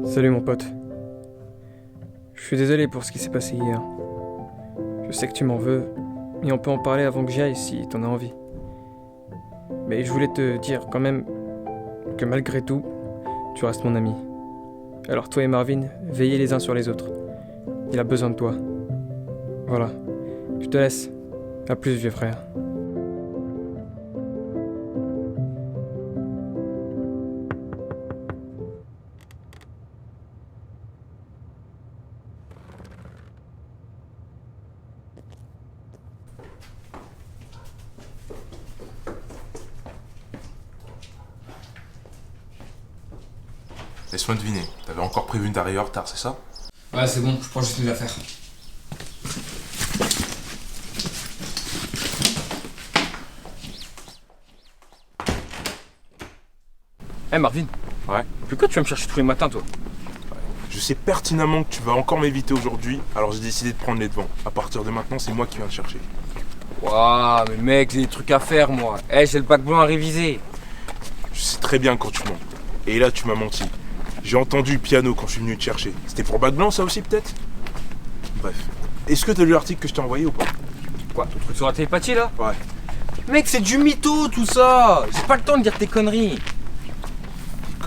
Salut mon pote. Je suis désolé pour ce qui s'est passé hier. Je sais que tu m'en veux, et on peut en parler avant que j'y aille si t'en as envie. Mais je voulais te dire quand même que malgré tout, tu restes mon ami. Alors toi et Marvin, veillez les uns sur les autres. Il a besoin de toi. Voilà. Je te laisse. À plus, vieux frère. Laisse-moi deviner, t'avais encore prévu d'arriver en retard, c'est ça? Ouais, c'est bon, je prends juste mes affaires. Marvin. Ouais. Pourquoi tu vas me chercher tous les matins, toi? Je sais pertinemment que tu vas encore m'éviter aujourd'hui, alors j'ai décidé de prendre les devants. À partir de maintenant, c'est moi qui viens te chercher. Waouh, mais mec, j'ai des trucs à faire, moi. J'ai le bac blanc à réviser. Je sais très bien quand tu mens. Et là, tu m'as menti. J'ai entendu le piano quand je suis venu te chercher. C'était pour bac blanc, ça aussi, peut-être? Bref. Est-ce que t'as lu l'article que je t'ai envoyé ou pas? Quoi, ton truc sur la télépathie, là? Ouais. Mec, c'est du mytho, tout ça. J'ai pas le temps de dire tes conneries. Des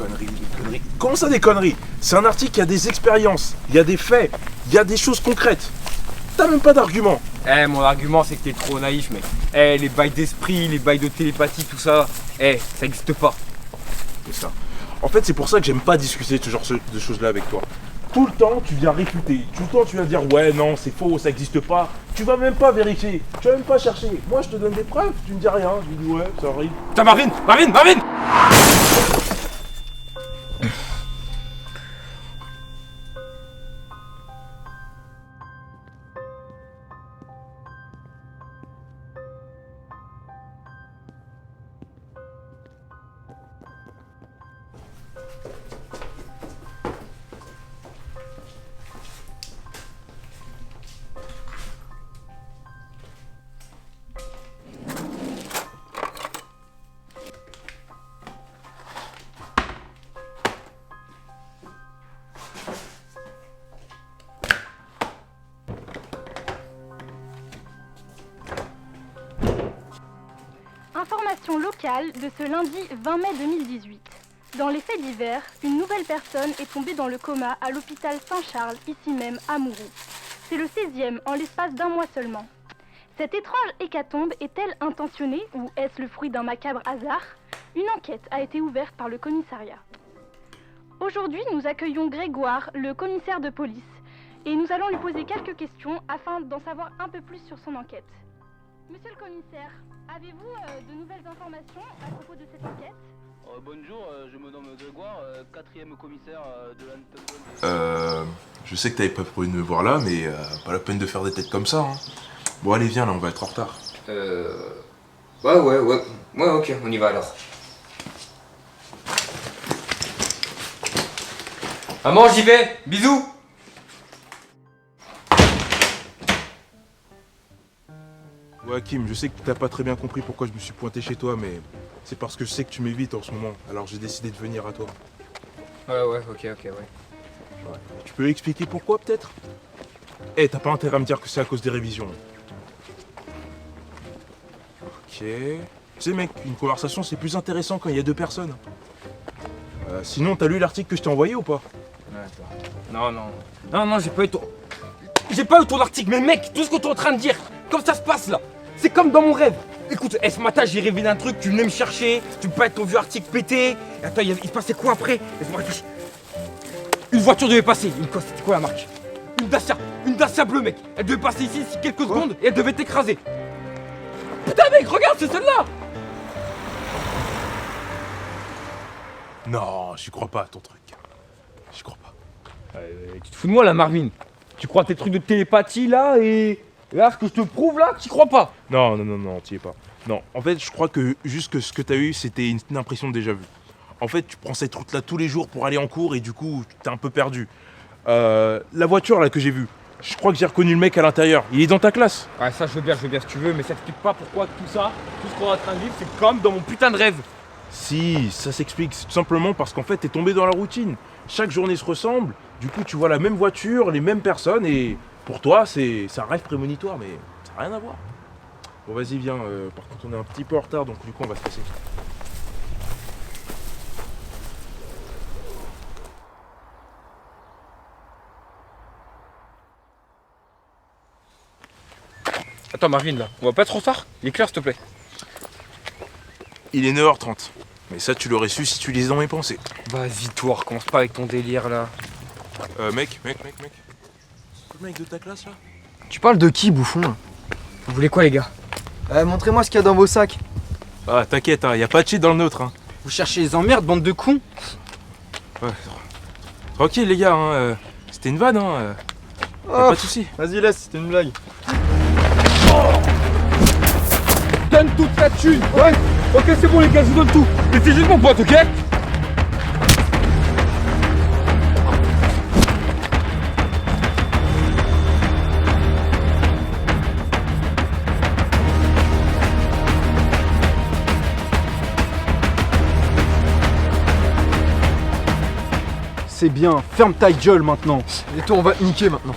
conneries. Comment ça, des conneries? C'est un article qui a des expériences, il y a des faits, il y a des choses concrètes. T'as même pas d'argument. Mon argument, c'est que t'es trop naïf, mec. Les bails d'esprit, les bails de télépathie, tout ça, ça existe pas. C'est ça. En fait, c'est pour ça que j'aime pas discuter de ce genre de choses-là avec toi. Tout le temps, tu viens réfuter. Tout le temps, tu viens dire ouais, non, c'est faux, ça existe pas. Tu vas même pas vérifier. Tu vas même pas chercher. Moi, je te donne des preuves. Tu me dis rien. Je dis ouais, ça arrive. Putain, Marvin. Information locale de ce lundi 20 mai 2018. Dans les faits divers, une nouvelle personne est tombée dans le coma à l'hôpital Saint-Charles, ici même à Mourou. C'est le 16e en l'espace d'un mois seulement. Cette étrange hécatombe est-elle intentionnée ou est-ce le fruit d'un macabre hasard? Une enquête a été ouverte par le commissariat. Aujourd'hui, nous accueillons Grégoire, le commissaire de police, et nous allons lui poser quelques questions afin d'en savoir un peu plus sur son enquête. Monsieur le commissaire, avez-vous de nouvelles informations à propos de cette enquête? Bonjour, je me nomme Grégoire, 4e commissaire de l'Anne. Je sais que t'avais pas prévu de me voir là, mais pas la peine de faire des têtes comme ça. Hein. Bon, allez, viens, là, on va être en retard. Ouais, ok, on y va alors. Maman, j'y vais, bisous. Ouais, Kim, je sais que t'as pas très bien compris pourquoi je me suis pointé chez toi, mais c'est parce que je sais que tu m'évites en ce moment, alors j'ai décidé de venir à toi. Ouais, ok. Tu peux expliquer pourquoi, peut-être? T'as pas intérêt à me dire que c'est à cause des révisions. Ok. Tu sais, mec, une conversation, c'est plus intéressant quand il y a deux personnes. Sinon, t'as lu l'article que je t'ai envoyé ou pas? Non, j'ai pas eu ton... J'ai pas eu ton article, mais mec, tout ce que t'es en train de dire, comme ça se passe là, c'est comme dans mon rêve. Écoute, ce matin j'ai rêvé d'un truc, tu venais me chercher, tu me parlais de ton vieux article pété. Attends, il se passait quoi après? Laisse-moi réfléchir. Une voiture devait passer, c'était quoi la marque? Une Dacia bleue, mec. Elle devait passer ici d'ici quelques secondes et elle devait t'écraser. Putain, mec, regarde, c'est celle-là. Non, j'y crois pas à ton truc. J'y crois pas. Tu te fous de moi là, Marvin? Tu crois à tes trucs de télépathie là et là, ce que je te prouve là, tu crois pas? Non, t'y es pas. Non, en fait, je crois que juste que ce que t'as eu, c'était une impression de déjà vu. En fait, tu prends cette route-là tous les jours pour aller en cours et du coup, t'es un peu perdu. La voiture là que j'ai vue, je crois que j'ai reconnu le mec à l'intérieur. Il est dans ta classe. Ouais, ça je veux bien si tu veux, mais ça explique pas pourquoi tout ça, tout ce qu'on est en train de vivre, c'est comme dans mon putain de rêve. Si, ça s'explique. C'est tout simplement parce qu'en fait, t'es tombé dans la routine. chaque journée se ressemble. Du coup, tu vois la même voiture, les mêmes personnes, et pour toi, c'est un rêve prémonitoire, mais ça n'a rien à voir. Bon, vas-y, viens. Par contre, on est un petit peu en retard, donc du coup, on va se passer. Attends, Marvin, là, on va pas être trop tard? Il est clair, s'il te plaît. Il est 9h30. Mais ça, tu l'aurais su si tu lisais dans mes pensées. Vas-y, toi, recommence pas avec ton délire, là. Mec. C'est le mec de ta classe, là? Tu parles de qui, bouffon? Vous voulez quoi, les gars? Montrez-moi ce qu'il y a dans vos sacs. Ah, t'inquiète, hein, y a pas de cheat dans le nôtre, hein. Vous cherchez les emmerdes, bande de cons? Ouais. Tranquille, les gars, hein. C'était une vanne, hein. Y a pas de soucis. Vas-y, laisse, c'était une blague. Donne toute la thune! Ouais! Ok, c'est bon, les gars, je vous donne tout! Mais c'est juste mon pote, ok? C'est bien, ferme ta gueule maintenant. Et toi, on va te niquer maintenant.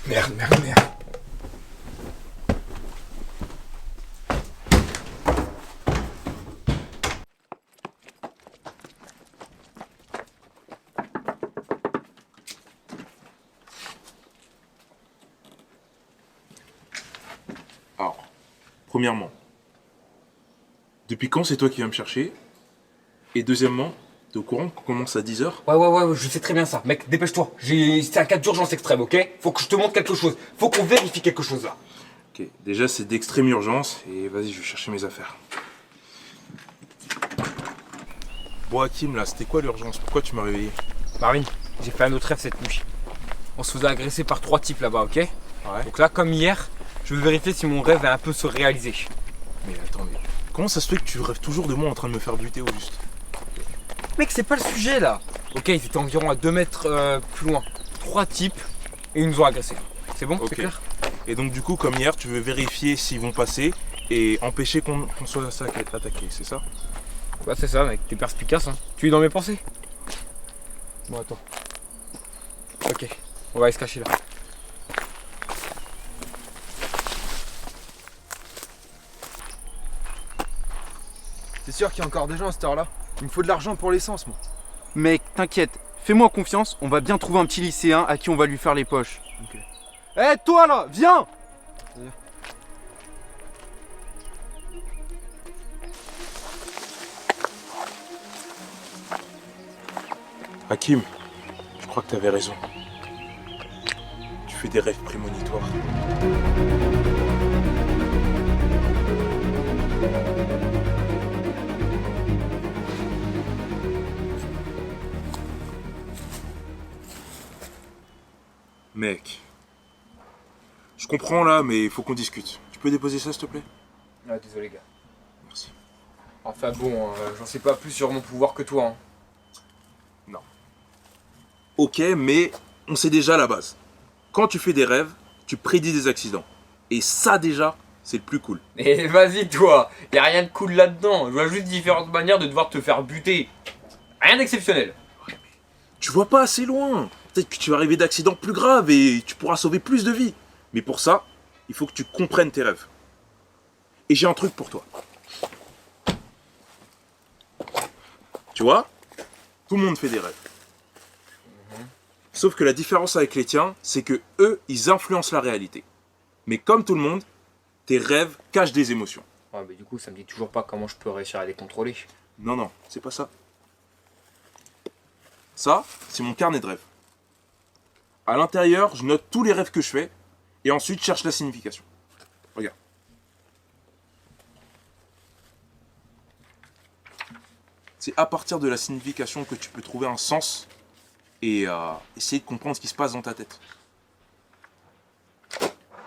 Merde. Alors, premièrement, depuis quand c'est toi qui viens me chercher? Et deuxièmement, t'es au courant qu'on commence à 10h? Ouais, je sais très bien ça. Mec, dépêche-toi. C'est un cas d'urgence extrême, ok? Faut que je te montre quelque chose. Faut qu'on vérifie quelque chose là. Ok, déjà c'est d'extrême urgence, et vas-y, je vais chercher mes affaires. Bon, Hakim, là, c'était quoi l'urgence? Pourquoi tu m'as réveillé? Marvin, j'ai fait un autre rêve cette nuit. On se faisait agresser par 3 types là-bas, ok? Ouais. Donc là, comme hier, je veux vérifier si mon rêve va un peu se réaliser. Mais attends, mais comment ça se fait que tu rêves toujours de moi en train de me faire buter au juste? Mec, c'est pas le sujet là. Ok, ils étaient environ à 2 mètres plus loin. 3 types et ils nous ont agressés. C'est bon? Ok. C'est clair? Et donc du coup, comme hier, tu veux vérifier s'ils vont passer et empêcher qu'on soit attaqué, c'est ça? Bah c'est ça mec, t'es perspicace hein. Tu es dans mes pensées? Bon attends. Ok, on va aller se cacher là. T'es sûr qu'il y a encore des gens à cette heure-là? Il me faut de l'argent pour l'essence, moi. Mec, t'inquiète, fais-moi confiance, on va bien trouver un petit lycéen à qui on va lui faire les poches. Ok. Eh, toi là, viens! Hakim, je crois que t'avais raison. Tu fais des rêves prémonitoires. Mec, je comprends là, mais il faut qu'on discute. Tu peux déposer ça, s'il te plaît? Ah désolé gars. Merci. Enfin bon, j'en sais pas plus sur mon pouvoir que toi hein. Ok, mais on sait déjà la base. Quand tu fais des rêves, tu prédis des accidents. Et ça déjà, c'est le plus cool. Et vas-y toi, y'a rien de cool là-dedans. Je vois juste différentes manières de devoir te faire buter. Rien d'exceptionnel. Tu vois pas assez loin. Peut-être que tu vas arriver d'accidents plus graves et tu pourras sauver plus de vies. Mais pour ça, il faut que tu comprennes tes rêves. Et j'ai un truc pour toi. Tu vois, tout le monde fait des rêves. Sauf que la différence avec les tiens, c'est que eux, ils influencent la réalité. Mais comme tout le monde, tes rêves cachent des émotions. Ouais mais du coup ça me dit toujours pas comment je peux réussir à les contrôler. Non, c'est pas ça. Ça, c'est mon carnet de rêves. À l'intérieur, je note tous les rêves que je fais et ensuite je cherche la signification. Regarde. C'est à partir de la signification que tu peux trouver un sens et essayer de comprendre ce qui se passe dans ta tête.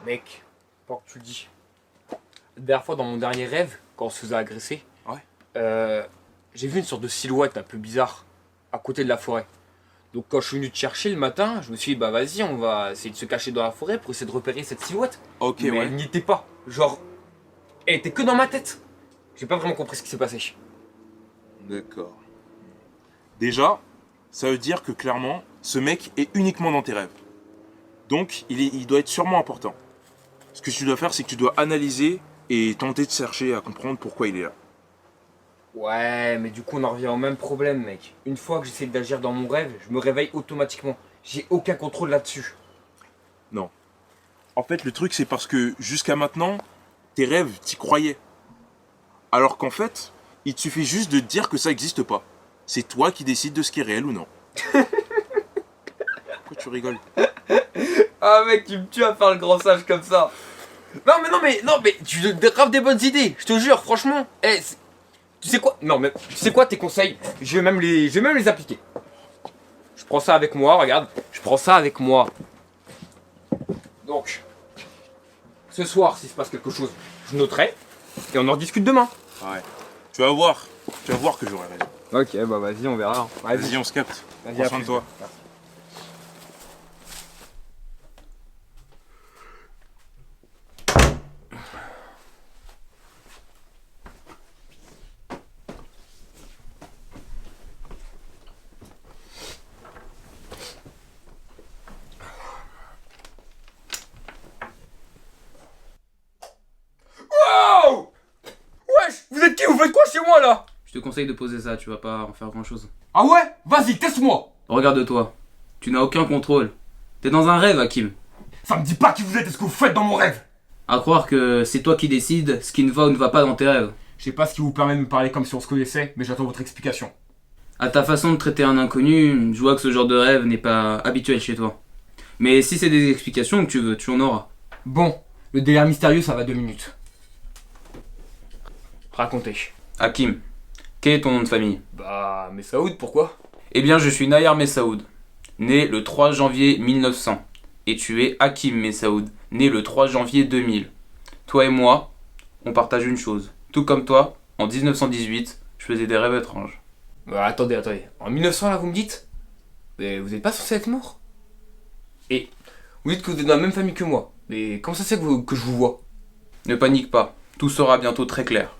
Mec, pas que tu le dis. La dernière fois dans mon dernier rêve, quand on se faisait agresser, Ouais. j'ai vu une sorte de silhouette un peu bizarre à côté de la forêt. Donc quand je suis venu te chercher le matin, je me suis dit bah vas-y, on va essayer de se cacher dans la forêt pour essayer de repérer cette silhouette. Ok, Mais ouais. elle n'y était pas. Genre, elle était que dans ma tête. J'ai pas vraiment compris ce qui s'est passé. D'accord. Déjà, ça veut dire que clairement, ce mec est uniquement dans tes rêves. Donc, il doit être sûrement important. Ce que tu dois faire, c'est que tu dois analyser et tenter de chercher à comprendre pourquoi il est là. Ouais, mais du coup on en revient au même problème, mec. Une fois que j'essaie d'agir dans mon rêve, je me réveille automatiquement. J'ai aucun contrôle là-dessus. Non. En fait, le truc, c'est parce que jusqu'à maintenant, tes rêves, t'y croyais. Alors qu'en fait, il te suffit juste de te dire que ça n'existe pas. C'est toi qui décides de ce qui est réel ou non. Pourquoi tu rigoles? Ah mec, tu me tues à faire le grand sage comme ça. Non mais tu graves des bonnes idées, je te jure, franchement. Tu sais quoi? Non mais tu sais quoi tes conseils? Je vais même les appliquer. Je prends ça avec moi, regarde. Je prends ça avec moi. Donc, ce soir, s'il se passe quelque chose, je noterai. Et on en rediscute demain. Ouais. Tu vas voir que j'aurai raison. Ok, bah vas-y, on verra. Vas-y, on se capte. Vas-y, Prends à soin de plus. toi. Wow! Wesh, vous êtes qui? Vous faites quoi chez moi là? Je te conseille de poser ça, tu vas pas en faire grand chose. Ah ouais? Vas-y, teste-moi. Regarde-toi. Tu n'as aucun contrôle. T'es dans un rêve, Hakim. Ça me dit pas qui vous êtes et ce que vous faites dans mon rêve. À croire que c'est toi qui décides ce qui ne va ou ne va pas dans tes rêves. Je sais pas ce qui vous permet de me parler comme si on se connaissait, mais j'attends votre explication. À ta façon de traiter un inconnu, je vois que ce genre de rêve n'est pas habituel chez toi. Mais si c'est des explications que tu veux, tu en auras. Bon, le délire mystérieux, ça va 2 minutes. Racontez. Hakim, quel est ton nom de famille? Bah, mais Saoud, pourquoi? Eh bien, je suis Nayar Messaoud, né le 3 janvier 1900. Et tu es Hakim Messaoud, né le 3 janvier 2000. Toi et moi, on partage une chose. Tout comme toi, en 1918, je faisais des rêves étranges. Bah, attendez. En 1900, là, vous me dites? Mais vous êtes pas censé être mort? Et vous dites que vous êtes dans la même famille que moi. Mais comment ça se fait que je vous vois? Ne panique pas, tout sera bientôt très clair.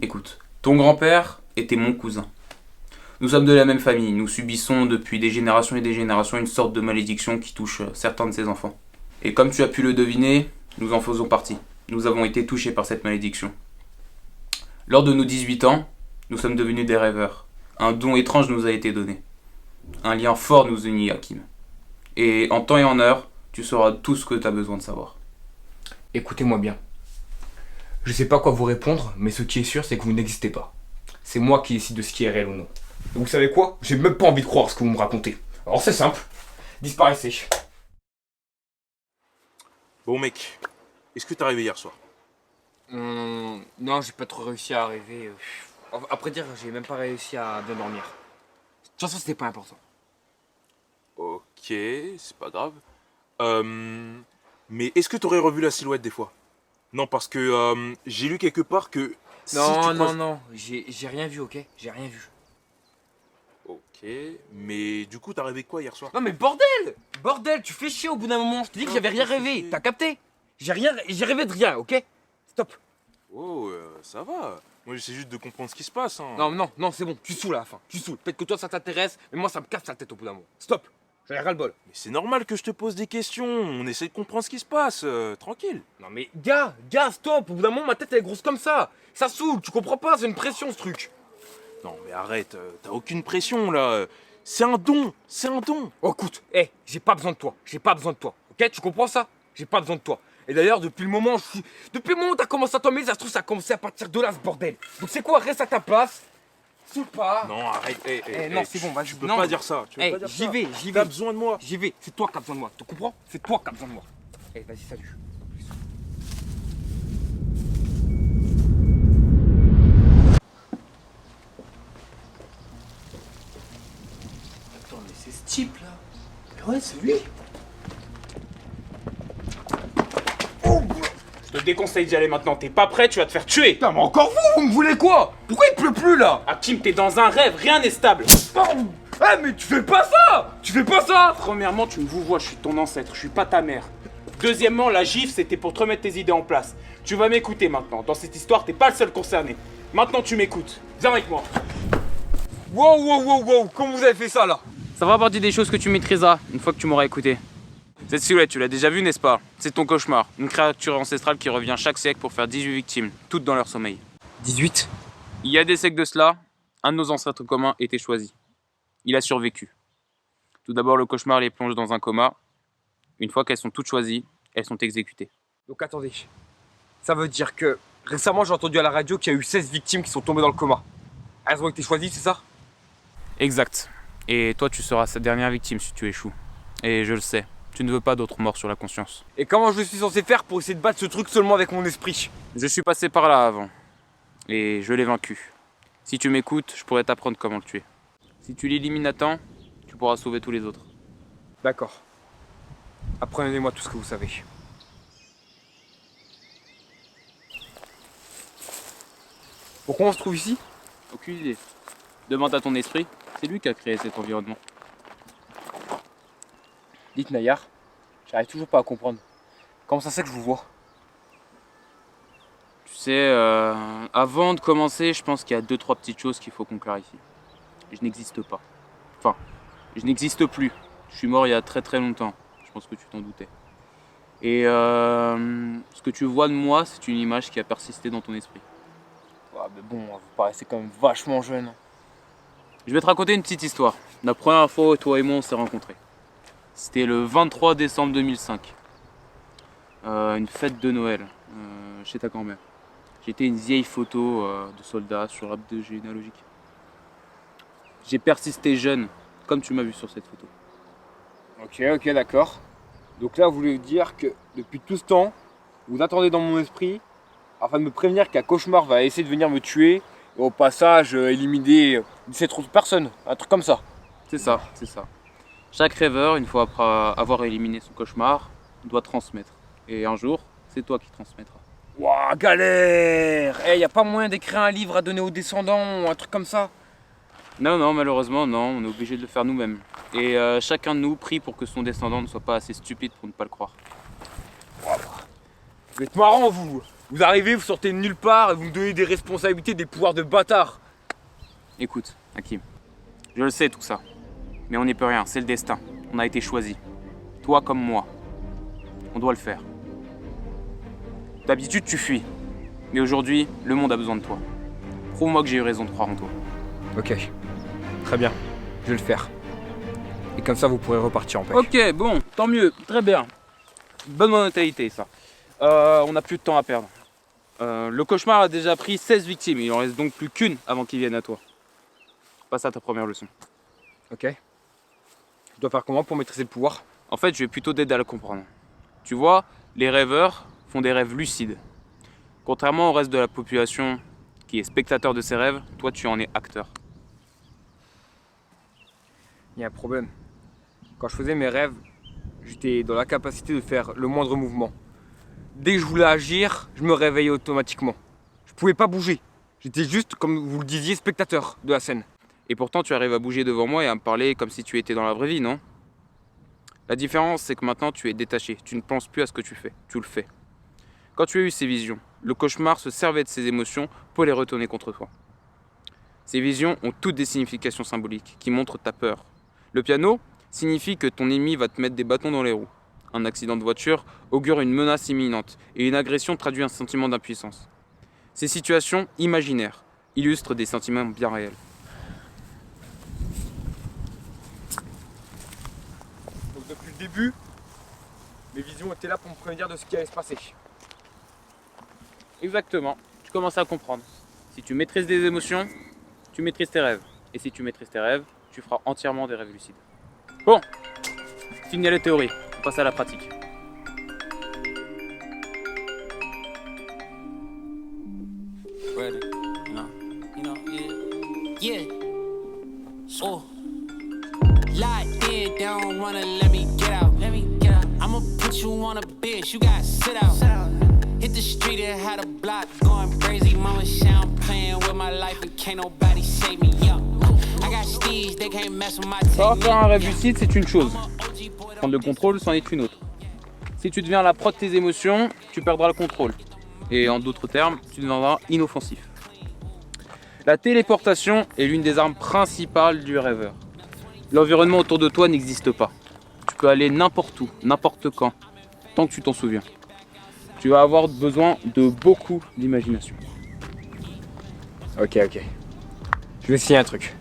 Écoute, ton grand-père était mon cousin. Nous sommes de la même famille, nous subissons depuis des générations et des générations une sorte de malédiction qui touche certains de ses enfants. Et comme tu as pu le deviner, nous en faisons partie. Nous avons été touchés par cette malédiction. Lors de nos 18 ans, nous sommes devenus des rêveurs. Un don étrange nous a été donné. Un lien fort nous unit, Hakim. Et en temps et en heure, tu sauras tout ce que tu as besoin de savoir. Écoutez-moi bien. Je sais pas quoi vous répondre, mais ce qui est sûr, c'est que vous n'existez pas. C'est moi qui décide de ce qui est réel ou non. Et vous savez quoi? J'ai même pas envie de croire ce que vous me racontez. Alors c'est simple. Disparaissez. Bon mec, est-ce que t'es arrivé hier soir? Non, j'ai pas trop réussi à rêver. Après dire, j'ai même pas réussi à bien dormir. De toute façon, c'était pas important. Ok, c'est pas grave. Mais est-ce que t'aurais revu la silhouette des fois? Non, parce que j'ai lu quelque part que... Non, j'ai rien vu, ok? J'ai rien vu. Ok, mais du coup t'as rêvé quoi hier soir? Non mais bordel, tu fais chier au bout d'un moment. Je te dis que j'avais rien rêvé. T'as capté? J'ai rêvé de rien, ok? Stop. Oh, ça va. Moi j'essaie juste de comprendre ce qui se passe. Hein. Non, c'est bon. Tu saoules à la fin. Tu saoules. Peut-être que toi ça t'intéresse, mais moi ça me casse la tête au bout d'un moment. Stop. J'en ai ras le bol. Mais c'est normal que je te pose des questions. On essaie de comprendre ce qui se passe. Tranquille. Non mais gars, stop. Au bout d'un moment ma tête elle est grosse comme ça. Ça saoule. Tu comprends pas? C'est une pression ce truc. Non mais arrête. T'as aucune pression là. C'est un don. Oh écoute, j'ai pas besoin de toi. Ok? Tu comprends ça? J'ai pas besoin de toi. Et d'ailleurs, depuis le moment où t'as commencé à tomber, ça se trouve, ça a commencé à partir de là, ce bordel. Donc c'est quoi? Reste à ta place. Saoule pas. Non, arrête. Non, c'est bon, vas-y. Tu peux Non, pas dire ça. j'y vais. T'as besoin de moi. J'y vais. C'est toi qui as besoin de moi. Tu comprends? C'est toi qui as besoin de moi. Vas-y, salut. Attends, mais c'est ce type là. Mais ouais, c'est lui. Je te déconseille d'y aller maintenant, t'es pas prêt, tu vas te faire tuer. Putain, mais encore vous me voulez quoi? Pourquoi il pleut plus là? Hakim, t'es dans un rêve, rien n'est stable. Ah mais tu fais pas ça! Tu fais pas ça! Premièrement, tu me vous vois, je suis ton ancêtre, je suis pas ta mère. Deuxièmement, la gifle, c'était pour te remettre tes idées en place. Tu vas m'écouter maintenant. Dans cette histoire, t'es pas le seul concerné. Maintenant, tu m'écoutes. Viens avec moi. Wow, comment vous avez fait ça là? Ça fera partie des choses que tu maîtriseras une fois que tu m'auras écouté. Cette silhouette, tu l'as déjà vue, n'est-ce pas? C'est ton cauchemar. Une créature ancestrale qui revient chaque siècle pour faire 18 victimes, toutes dans leur sommeil. 18. Il y a des siècles de cela, un de nos ancêtres communs était choisi. Il a survécu. Tout d'abord, le cauchemar les plonge dans un coma. Une fois qu'elles sont toutes choisies, elles sont exécutées. Donc attendez, ça veut dire que récemment j'ai entendu à la radio qu'il y a eu 16 victimes qui sont tombées dans le coma. Elles ont été choisies, c'est ça? Exact. Et toi, tu seras cette dernière victime si tu échoues. Et je le sais, tu ne veux pas d'autres morts sur la conscience. Et comment je suis censé faire pour essayer de battre ce truc seulement avec mon esprit? Je suis passé par là avant. Et je l'ai vaincu. Si tu m'écoutes, je pourrais t'apprendre comment le tuer. Si tu l'élimines à temps, tu pourras sauver tous les autres. D'accord. Apprenez-moi tout ce que vous savez. Pourquoi on se trouve ici? Aucune idée. Demande à ton esprit, c'est lui qui a créé cet environnement. Dites Nayar, j'arrive toujours pas à comprendre. Comment ça se fait que je vous vois? Tu sais, avant de commencer, je pense qu'il y a 2-3 petites choses qu'il faut qu'on clarifie. Je n'existe pas. Enfin, je n'existe plus. Je suis mort il y a très très longtemps. Je pense que tu t'en doutais. Et ce que tu vois de moi, c'est une image qui a persisté dans ton esprit. Ouais, mais bon, vous paraissez quand même vachement jeune. Je vais te raconter une petite histoire. La première fois où toi et moi on s'est rencontrés. C'était le 23 décembre 2005. Une fête de Noël chez ta grand-mère. J'étais une vieille photo de soldat sur l'arbre généalogique. J'ai persisté jeune, comme tu m'as vu sur cette photo. Ok, d'accord. Donc là, vous voulez dire que depuis tout ce temps, vous attendez dans mon esprit afin de me prévenir qu'un cauchemar va essayer de venir me tuer et au passage éliminer 17 autres personnes, un truc comme ça. C'est ça, c'est ça. Chaque rêveur, une fois après avoir éliminé son cauchemar, doit transmettre. Et un jour, c'est toi qui transmettras. Ouah, galère! Y a pas moyen d'écrire un livre à donner aux descendants ou un truc comme ça? Non, malheureusement, non, on est obligé de le faire nous-mêmes. Et chacun de nous prie pour que son descendant ne soit pas assez stupide pour ne pas le croire. Vous êtes marrant, vous! Vous arrivez, vous sortez de nulle part et vous me donnez des responsabilités, des pouvoirs de bâtard! Écoute, Hakim, je le sais tout ça. Mais on n'y peut rien, c'est le destin. On a été choisi. Toi comme moi. On doit le faire. D'habitude, tu fuis. Mais aujourd'hui, le monde a besoin de toi. Prouve-moi que j'ai eu raison de croire en toi. Ok, très bien, je vais le faire. Et comme ça, vous pourrez repartir en paix. Ok, bon, tant mieux, très bien. Bonne mentalité, ça. On n'a plus de temps à perdre. Le cauchemar a déjà pris 16 victimes. Il en reste donc plus qu'une avant qu'il vienne à toi. Passe à ta première leçon. Ok. Je dois faire comment pour maîtriser le pouvoir? En fait, je vais plutôt t'aider à le comprendre. Tu vois, les rêveurs font des rêves lucides. Contrairement au reste de la population qui est spectateur de ces rêves, toi tu en es acteur. Il y a un problème. Quand je faisais mes rêves, j'étais dans la capacité de faire le moindre mouvement. Dès que je voulais agir, je me réveillais automatiquement. Je pouvais pas bouger. J'étais juste, comme vous le disiez, spectateur de la scène. Et pourtant tu arrives à bouger devant moi et à me parler comme si tu étais dans la vraie vie, non? La différence, c'est que maintenant tu es détaché. Tu ne penses plus à ce que tu fais. Tu le fais. Quand tu as eu ces visions, le cauchemar se servait de ces émotions pour les retourner contre toi. Ces visions ont toutes des significations symboliques qui montrent ta peur. Le piano signifie que ton ennemi va te mettre des bâtons dans les roues. Un accident de voiture augure une menace imminente et une agression traduit un sentiment d'impuissance. Ces situations imaginaires illustrent des sentiments bien réels. Donc depuis le début, mes visions étaient là pour me prévenir de ce qui allait se passer. Exactement, tu commences à comprendre. Si tu maîtrises des émotions, tu maîtrises tes rêves. Et si tu maîtrises tes rêves, tu feras entièrement des rêves lucides. Bon, fini la théorie, on passe à la pratique. Yeah. Oh. Locked in, they don't wanna let me get out. I'ma put you on a bitch, you gotta sit out. Hit the street and had a block going crazy. Mama say I'm playing with my life and can't nobody save me up. I got prestige, they can't mess with my Savoir technique. faire un rêve lucide, c'est une chose. Prendre le contrôle, c'en est une autre. Si tu deviens la proie de tes émotions, tu perdras le contrôle. Et en d'autres termes, tu deviendras inoffensif. La téléportation est l'une des armes principales du rêveur. L'environnement autour de toi n'existe pas. Tu peux aller n'importe où, n'importe quand, tant que tu t'en souviens. Tu vas avoir besoin de beaucoup d'imagination. Ok. Je vais essayer un truc.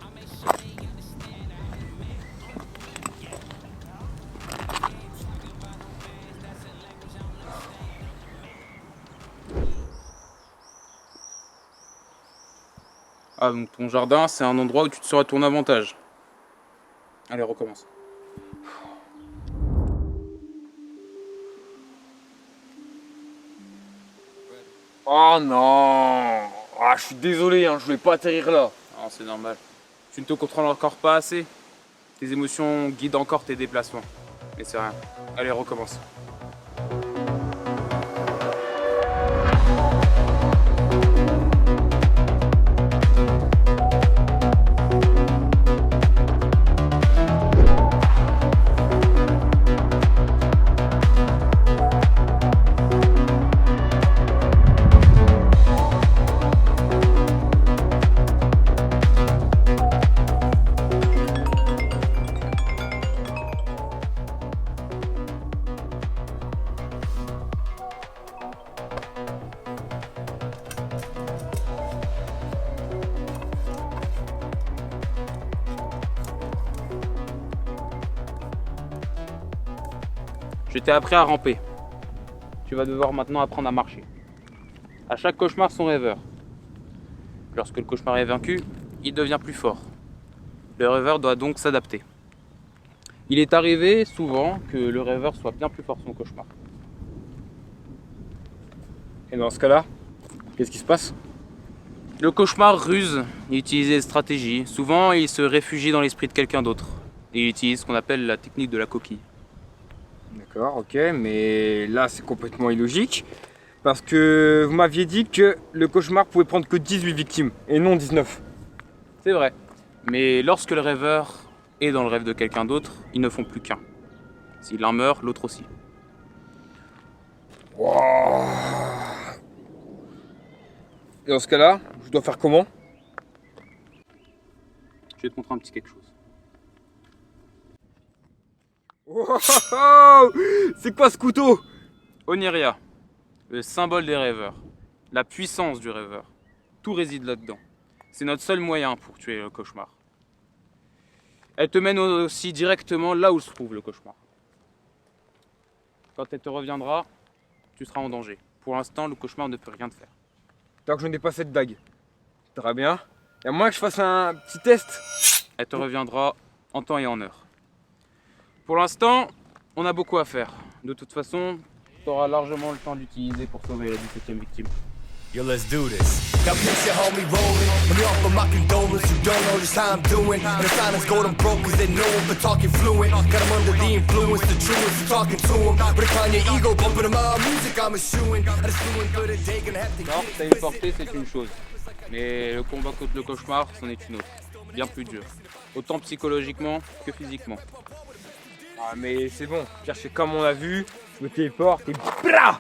Ah, donc ton jardin, c'est un endroit où tu te seras à ton avantage. Allez, recommence. Oh non. Ah, je suis désolé, hein, je voulais pas atterrir là. Non, c'est normal. Tu ne te contrôles encore pas assez. Tes émotions guident encore tes déplacements. Mais c'est rien. Allez, recommence. Je t'ai appris à ramper. Tu vas devoir maintenant apprendre à marcher. À chaque cauchemar, son rêveur. Lorsque le cauchemar est vaincu, il devient plus fort. Le rêveur doit donc s'adapter. Il est arrivé souvent que le rêveur soit bien plus fort que son cauchemar. Et dans ce cas-là, qu'est-ce qui se passe? Le cauchemar ruse, il utilise des stratégies. Souvent, il se réfugie dans l'esprit de quelqu'un d'autre. Et il utilise ce qu'on appelle la technique de la coquille. D'accord, ok, mais là c'est complètement illogique. Parce que vous m'aviez dit que le cauchemar pouvait prendre que 18 victimes et non 19. C'est vrai. Mais lorsque le rêveur est dans le rêve de quelqu'un d'autre, ils ne font plus qu'un. Si l'un meurt, l'autre aussi. Wow. Et dans ce cas-là, je dois faire comment? Je vais te montrer un petit quelque chose. Wow. C'est quoi ce couteau? Oniria, le symbole des rêveurs, la puissance du rêveur. Tout réside là-dedans. C'est notre seul moyen pour tuer le cauchemar. Elle te mène aussi directement là où se trouve le cauchemar. Quand elle te reviendra, tu seras en danger. Pour l'instant, le cauchemar ne peut rien te faire. Tant que je n'ai pas cette dague. Très bien. Et à moins que je fasse un petit test. Elle te reviendra en temps et en heure. Pour l'instant, on a beaucoup à faire. De toute façon, tu auras largement le temps d'utiliser pour sauver la 17e victime. Yo, let's do this. Now picture homie rolling. Let me offer my condolence. You don't know just how I'm doing. And the silence golden broke cause they know him for talking fluent. Got him under the influence, the truest, talking to him. But decline your ego, bumping him out. Music I'm eschewing. I just doing good a day, gonna have to Non, téléporter c'est une chose. Mais le combat contre le cauchemar, c'en est une autre. Bien plus dur. Autant psychologiquement que physiquement. Ah mais c'est bon, cherchez comme on a vu, je me téléporte et blah,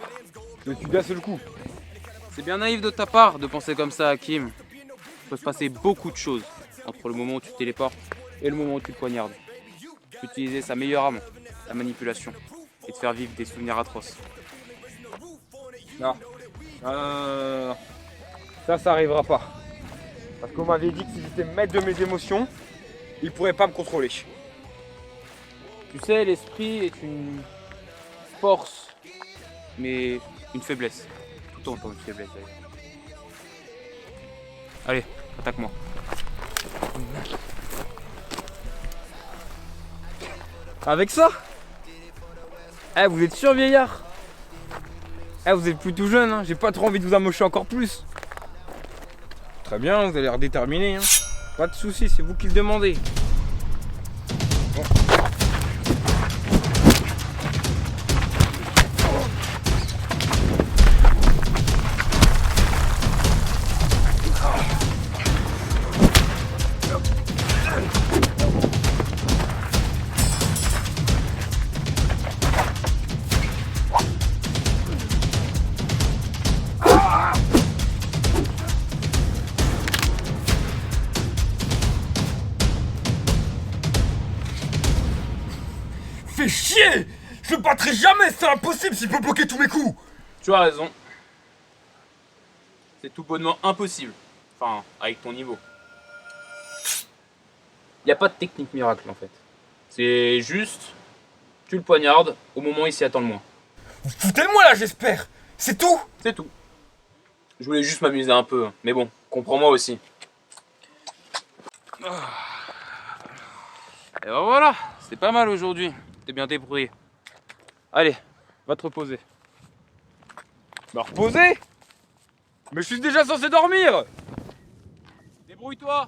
je le tue d'un seul coup. C'est bien naïf de ta part de penser comme ça, Hakim. Il peut se passer beaucoup de choses entre le moment où tu te téléportes et le moment où tu le poignardes. Tu peux utiliser sa meilleure arme, la manipulation, et te faire vivre des souvenirs atroces. Non, ça arrivera pas. Parce qu'on m'avait dit que si j'étais maître de mes émotions, il pourrait pas me contrôler. Tu sais, l'esprit est une force, mais une faiblesse. Tout autant une faiblesse d'ailleurs. Allez, attaque-moi. Avec ça? Eh, vous êtes sûr, vieillard? Eh, vous êtes plus tout jeune, hein. J'ai pas trop envie de vous amocher encore plus. Très bien, vous avez l'air déterminé, hein. Pas de soucis, c'est vous qui le demandez. Bon. Je le battrai jamais, c'est impossible s'il peut bloquer tous mes coups. Tu as raison. C'est tout bonnement impossible. Enfin, avec ton niveau. Y a pas de technique miracle en fait. C'est juste, tu le poignardes au moment où il s'y attend le moins. Vous foutez de moi là, j'espère. C'est tout. C'est tout. Je voulais juste m'amuser un peu, mais bon, comprends-moi aussi. Et ben voilà, c'était pas mal aujourd'hui. T'es bien débrouillé. Allez, va te reposer. Me reposer? Mais je suis déjà censé dormir. Débrouille-toi.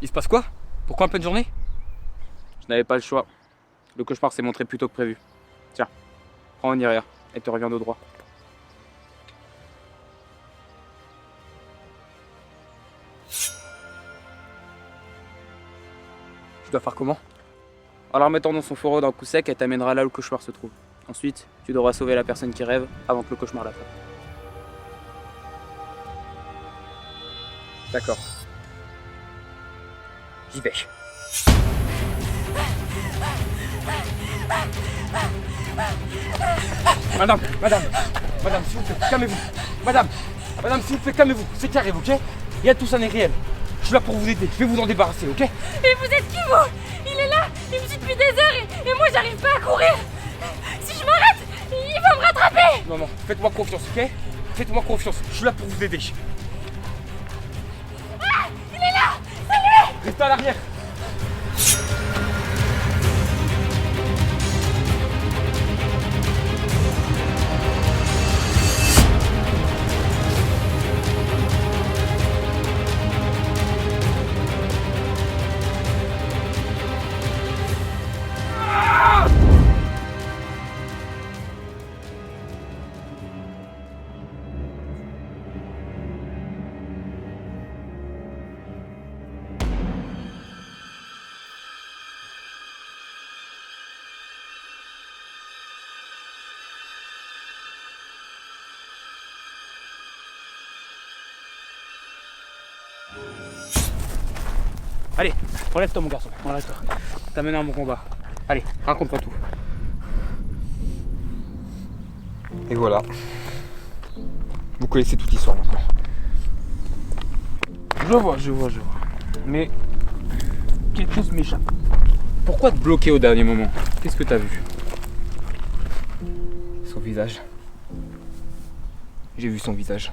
Il se passe quoi? Pourquoi un peu de journée? Je n'avais pas le choix. Le cauchemar s'est montré plus tôt que prévu. Tiens, prends en arrière et te reviens de droit. Je dois faire comment? En la remettant dans son fourreau d'un coup sec, elle t'amènera là où le cauchemar se trouve. Ensuite, tu devras sauver la personne qui rêve avant que le cauchemar la fasse. D'accord. J'y vais. Madame, s'il vous plaît, calmez-vous. Madame, s'il vous plaît, calmez-vous. C'est qui arrive, ok? Rien de tout ça n'est réel. Je suis là pour vous aider, je vais vous en débarrasser, ok? Et vous êtes qui, vous? Il est là, il me suit depuis des heures et moi j'arrive pas à courir. Si je m'arrête, il va me rattraper. Non, faites-moi confiance, ok? Faites-moi confiance, je suis là pour vous aider. Ah, il est là, c'est lui. Restez à l'arrière. Allez, relève-toi mon garçon, relève-toi. T'as mené un bon combat. Allez, raconte-moi tout. Et voilà. Vous connaissez toute l'histoire maintenant. Je vois. Mais quelque chose m'échappe. Pourquoi te bloquer au dernier moment? Qu'est-ce que t'as vu? Son visage. J'ai vu son visage.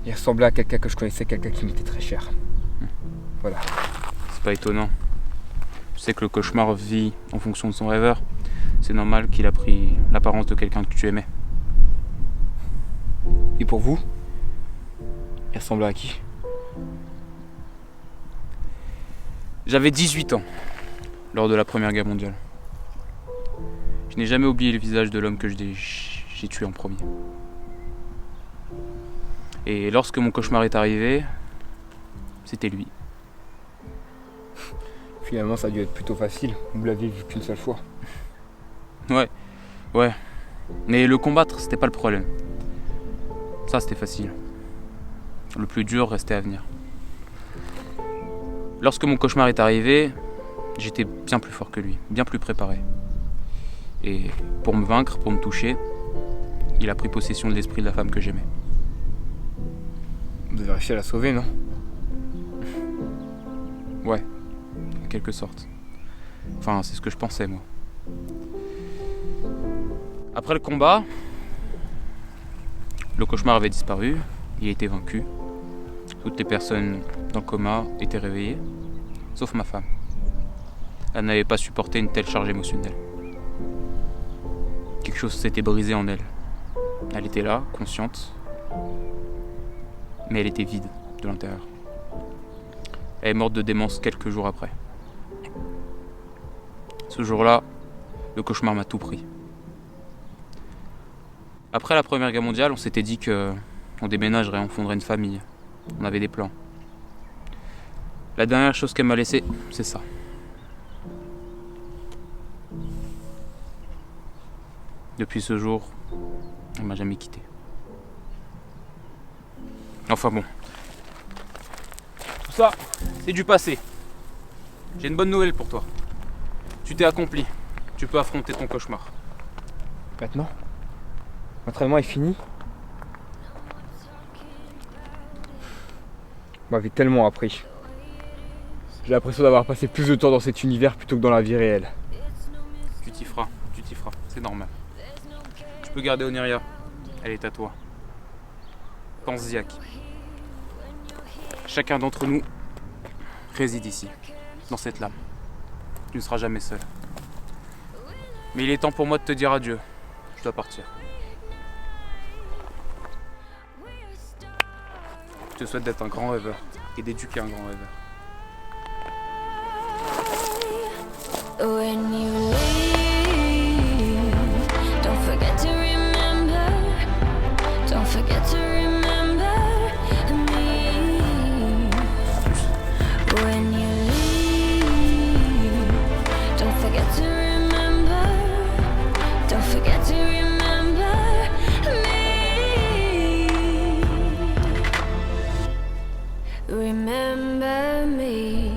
Il ressemblait à quelqu'un que je connaissais, quelqu'un qui m'était très cher. Voilà. C'est pas étonnant. Tu sais que le cauchemar vit en fonction de son rêveur. C'est normal qu'il a pris l'apparence de quelqu'un que tu aimais. Et pour vous, il ressemblait à qui? J'avais 18 ans, lors de la Première Guerre mondiale. Je n'ai jamais oublié le visage de l'homme que j'ai tué en premier. Et lorsque mon cauchemar est arrivé, c'était lui. Finalement, ça a dû être plutôt facile. Vous l'avez vu qu'une seule fois. Ouais. Mais le combattre, c'était pas le problème. Ça, c'était facile. Le plus dur restait à venir. Lorsque mon cauchemar est arrivé, j'étais bien plus fort que lui, bien plus préparé. Et pour me vaincre, pour me toucher, il a pris possession de l'esprit de la femme que j'aimais. Vous avez réussi à la sauver, non? Ouais, en quelque sorte. Enfin, c'est ce que je pensais, moi. Après le combat, le cauchemar avait disparu, il était vaincu. Toutes les personnes dans le coma étaient réveillées, sauf ma femme. Elle n'avait pas supporté une telle charge émotionnelle. Quelque chose s'était brisé en elle. Elle était là, consciente, mais elle était vide de l'intérieur. Elle est morte de démence quelques jours après. Ce jour-là, le cauchemar m'a tout pris. Après la Première Guerre mondiale, on s'était dit que on déménagerait, on fonderait une famille. On avait des plans. La dernière chose qu'elle m'a laissée, c'est ça. Depuis ce jour, elle m'a jamais quitté. Enfin bon. Tout ça, c'est du passé. J'ai une bonne nouvelle pour toi. Tu t'es accompli. Tu peux affronter ton cauchemar. Maintenant, l'entraînement est fini. Vous m'avez tellement appris. J'ai l'impression d'avoir passé plus de temps dans cet univers plutôt que dans la vie réelle. Tu t'y feras, c'est normal. Tu peux garder Oniria, elle est à toi. Pense-y, Hakim. Chacun d'entre nous réside ici, dans cette lame. Tu ne seras jamais seul. Mais il est temps pour moi de te dire adieu. Je dois partir. Je te souhaite d'être un grand rêveur et d'éduquer un grand rêveur. When you leave, don't forget to remember, don't forget to remember me. When you leave, don't forget to remember, don't forget to remember me. Remember me.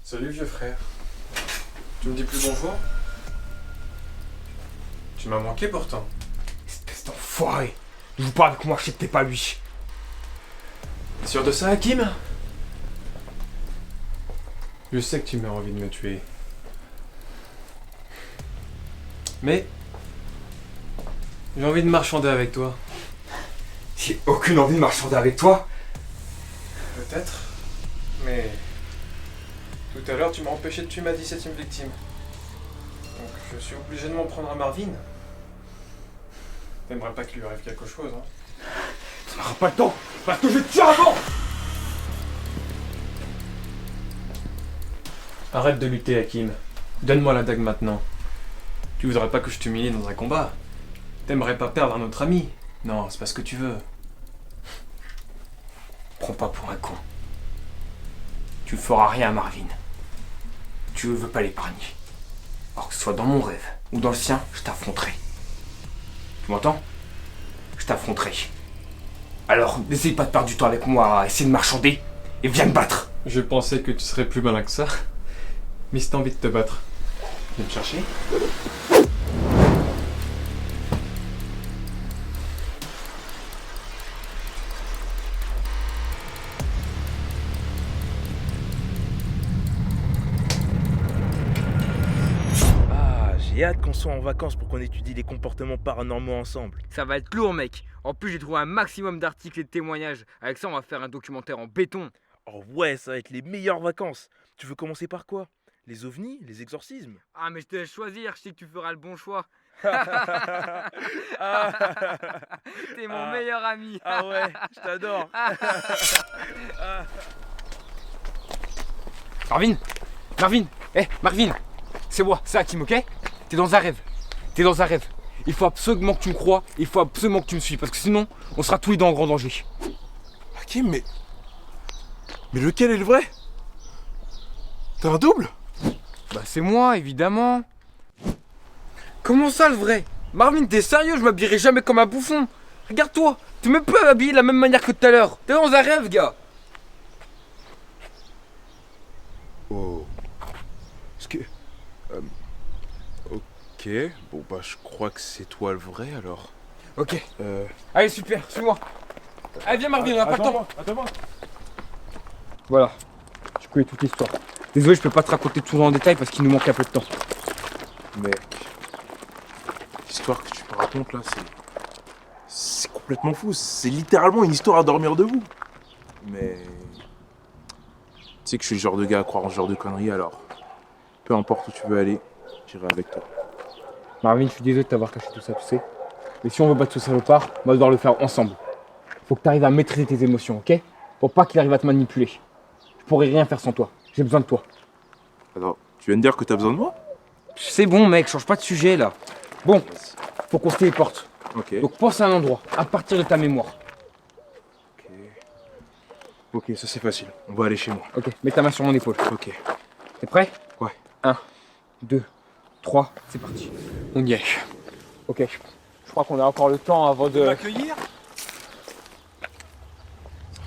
Salut vieux frère. Tu me dis plus bonjour? Tu m'as manqué pourtant. Espèce d'enfoiré. Je vous parle avec moi, je sais que t'es pas lui. T'es sûr de ça, Hakim? Je sais que tu m'as envie de me tuer. Mais j'ai envie de marchander avec toi. J'ai aucune envie de marchander avec toi. Peut-être, mais tout à l'heure tu m'as empêché de tuer ma 17ème victime. Donc je suis obligé de m'en prendre à Marvin. T'aimerais pas qu'il lui arrive quelque chose, hein? Ça n'aura pas le temps, parce que je vais te tuer avant. Arrête de lutter, Hakim. Donne-moi la dague maintenant. Tu voudrais pas que je t'humilie dans un combat? T'aimerais pas perdre un autre ami? Non, c'est pas ce que tu veux. Prends pas pour un con. Tu ne feras rien à Marvin. Tu ne veux pas l'épargner. Alors que ce soit dans mon rêve ou dans le sien, je t'affronterai. Tu m'entends? Je t'affronterai. Alors, n'essaye pas de perdre du temps avec moi à essayer de marchander et viens me battre. Je pensais que tu serais plus malin que ça. Mais si t'as envie de te battre, viens me chercher. J'ai hâte qu'on soit en vacances pour qu'on étudie les comportements paranormaux ensemble. Ça va être lourd, mec. En plus, j'ai trouvé un maximum d'articles et de témoignages. Avec ça, on va faire un documentaire en béton. Oh ouais, ça va être les meilleures vacances. Tu veux commencer par quoi? Les ovnis? Les exorcismes? Ah, mais je te laisse choisir. Je sais que tu feras le bon choix. T'es mon meilleur ami. Ah ouais, je t'adore. Marvin, Marvin, c'est moi, c'est Hakim, ok? T'es dans un rêve. Il faut absolument que tu me crois, il faut absolument que tu me suis, parce que sinon, on sera tous les deux en grand danger. Hakim, mais lequel est le vrai? T'as un double? Bah c'est moi, évidemment. Comment ça, le vrai? Marvin, t'es sérieux? Je m'habillerai jamais comme un bouffon. Regarde-toi, t'es même pas habillé de la même manière que tout à l'heure. T'es dans un rêve, gars. Oh. Est-ce que... Ok, bon bah je crois que c'est toi le vrai alors. Ok. Allez, super, suis-moi. Allez, viens Marvin, on a pas le temps. Attends-moi. Voilà, tu connais toute l'histoire. Désolé, je peux pas te raconter tout en détail parce qu'il nous manque un peu de temps. Mec, l'histoire que tu me racontes là, c'est complètement fou. C'est littéralement une histoire à dormir debout. Mais tu sais que je suis le genre de gars à croire en ce genre de conneries, alors peu importe où tu veux aller, j'irai avec toi. Marvin, je suis désolé de t'avoir caché tout ça, tu sais. Mais si on veut battre ce salopard, on va devoir le faire ensemble. Faut que tu arrives à maîtriser tes émotions, ok? Pour pas qu'il arrive à te manipuler. Je pourrais rien faire sans toi. J'ai besoin de toi. Alors, tu viens de dire que t'as besoin de moi? C'est bon, mec, change pas de sujet là. Bon, faut qu'on se téléporte. Ok. Donc pense à un endroit, à partir de ta mémoire. Ok, ça c'est facile. On va aller chez moi. Ok, mets ta main sur mon épaule. Ok. T'es prêt? Ouais. 1, 2, 3, c'est parti. On y est. Ok, je crois qu'on a encore le temps avant de... M'accueillir?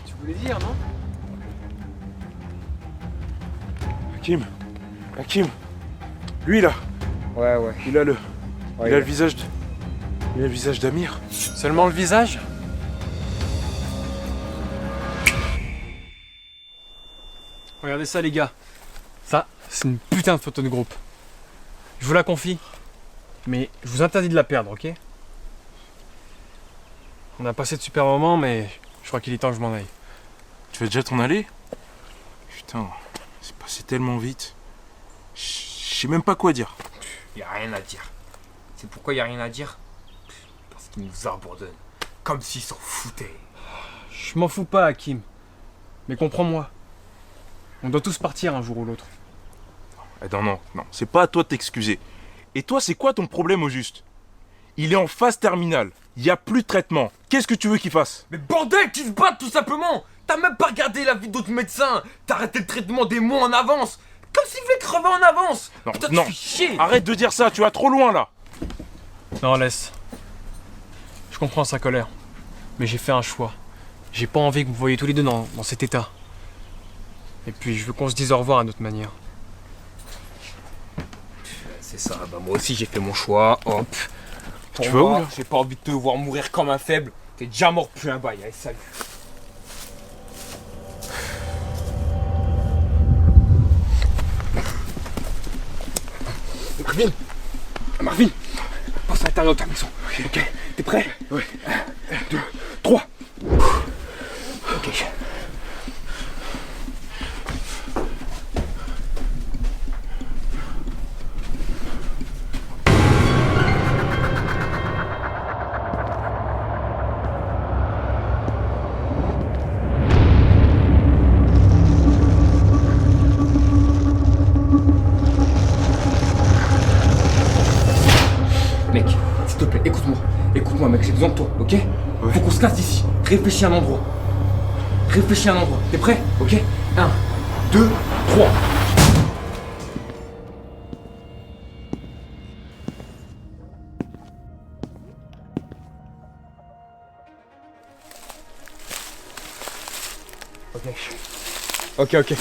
Tu voulais dire, non? Hakim. Lui là, Ouais. il a le Ouais, le visage d'Amir. Seulement le visage? Regardez ça les gars. Ça, c'est une putain de photo de groupe. Je vous la confie. Mais je vous interdis de la perdre, ok? On a passé de super moments, mais je crois qu'il est temps que je m'en aille. Tu vas déjà t'en aller? Putain, c'est passé tellement vite. Je sais même pas quoi dire. Y a rien à dire. C'est pourquoi y a rien à dire? Parce qu'il nous abandonne. Comme s'il s'en foutait. Je m'en fous pas, Hakim. Mais comprends-moi. On doit tous partir un jour ou l'autre. Non, c'est pas à toi de t'excuser. Et toi, c'est quoi ton problème au juste? Il est en phase terminale. Il y a plus de traitement. Qu'est-ce que tu veux qu'il fasse? Mais bordel, qu'ils se battent tout simplement! T'as même pas regardé la vie d'autres médecins! T'as arrêté le traitement des mois en avance! Comme s'ils voulaient crever en avance! Non, Putain, non. tu fais chier! Arrête de dire ça, tu vas trop loin là. Non, laisse. Je comprends sa colère. Mais j'ai fait un choix. J'ai pas envie que vous voyez tous les deux dans cet état. Et puis je veux qu'on se dise au revoir à notre manière. C'est ça, bah moi aussi j'ai fait mon choix, hop. Tu vas où là? J'ai pas envie de te voir mourir comme un faible. T'es déjà mort plus un bail, allez salut. Marvin, passe à l'intérieur de ta maison. Ok, t'es prêt? Ouais. 1, 2, 3. Ok. Mec, s'il te plaît, écoute-moi mec, j'ai besoin de toi, ok? Ouais. Faut qu'on se casse d'ici, réfléchis à un endroit. T'es prêt? Ok? 1, 2, 3. Ok.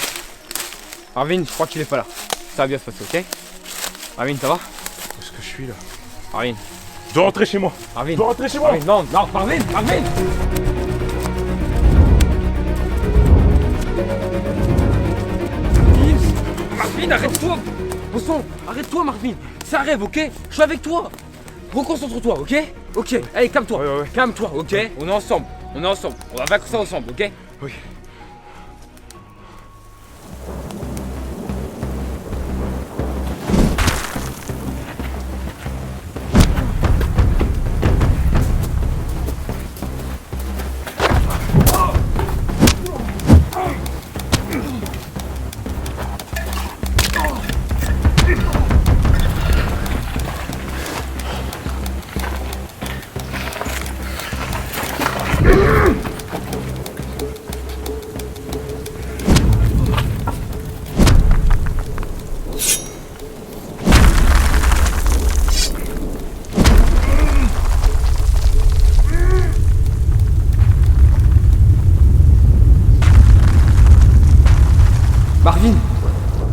Marvin, je crois qu'il est pas là. Ça va bien se passer, ok? Marvin, ça va? Où est-ce que je suis là? Marvin. Je dois rentrer chez moi. Marvin. Je dois rentrer chez moi. Marvin, non, Marvin. Marvin, arrête-toi. Bon sang, arrête-toi, Marvin. C'est un rêve, ok? Je suis avec toi. Reconcentre-toi, ok? Ok, allez, calme-toi. Ouais. Calme-toi, ok? On est ensemble. On va vaincre ça ensemble, ok? Oui.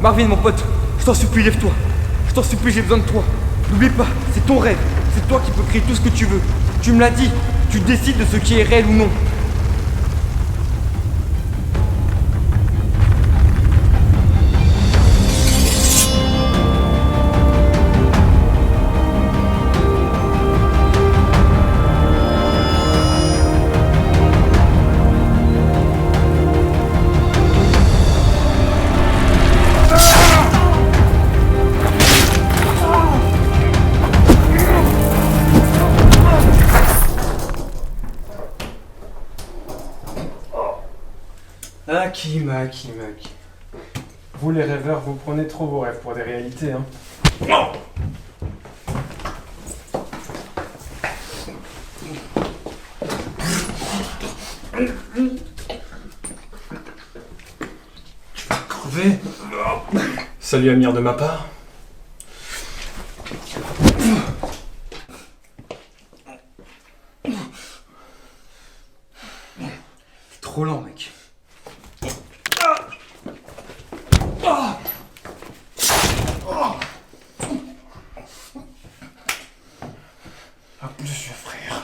Marvin, mon pote, je t'en supplie, lève-toi. Je t'en supplie, j'ai besoin de toi. N'oublie pas, c'est ton rêve. C'est toi qui peux créer tout ce que tu veux. Tu me l'as dit, tu décides de ce qui est réel ou non. Aki. Vous les rêveurs, vous prenez trop vos rêves pour des réalités, hein. Tu vas crever. Salut Amir de ma part. T'es trop lent, mec. À plus, vieux frère.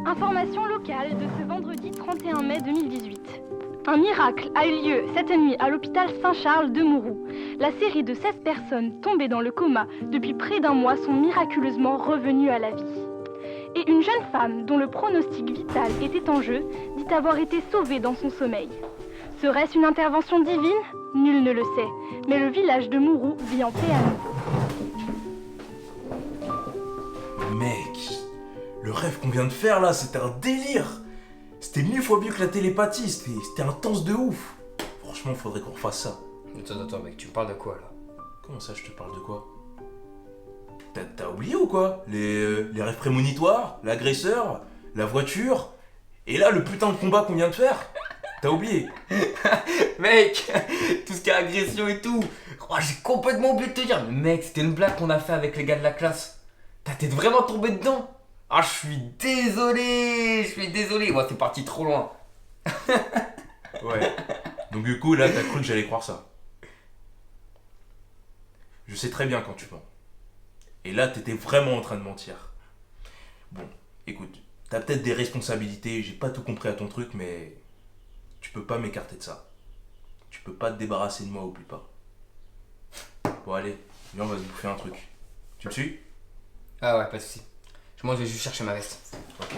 Information locale de ce vendredi 31 mai 2018. Un miracle a eu lieu cette nuit à l'hôpital Saint-Charles de Mouroux. La série de 16 personnes tombées dans le coma depuis près d'un mois sont miraculeusement revenues à la vie. Et une jeune femme dont le pronostic vital était en jeu dit avoir été sauvée dans son sommeil. Serait-ce une intervention divine? Nul ne le sait, mais le village de Mouroux vit en paix à nouveau. Mec, le rêve qu'on vient de faire là, c'était un délire. C'était 1000 fois mieux que la télépathie, c'était intense de ouf. Franchement, faudrait qu'on refasse ça. Attends, mec, tu me parles de quoi là? Comment ça, je te parle de quoi? T'as oublié ou quoi? Les rêves prémonitoires, l'agresseur, la voiture, et là, le putain de combat qu'on vient de faire. T'as oublié? Mec, tout ce qui est agression et tout. Oh, j'ai complètement oublié de te dire. Mais mec, c'était une blague qu'on a fait avec les gars de la classe. T'es vraiment tombé dedans? Ah, je suis désolé. Moi, c'est parti trop loin. Ouais. Donc du coup, là, t'as cru que j'allais croire ça. Je sais très bien quand tu mens. Et là, t'étais vraiment en train de mentir. Bon, écoute, t'as peut-être des responsabilités, j'ai pas tout compris à ton truc, mais tu peux pas m'écarter de ça. Tu peux pas te débarrasser de moi, oublie pas. Bon, allez, viens, on va se bouffer un truc. Tu me suis? Ah ouais, pas de soucis. Moi, je vais juste chercher ma veste. Ok.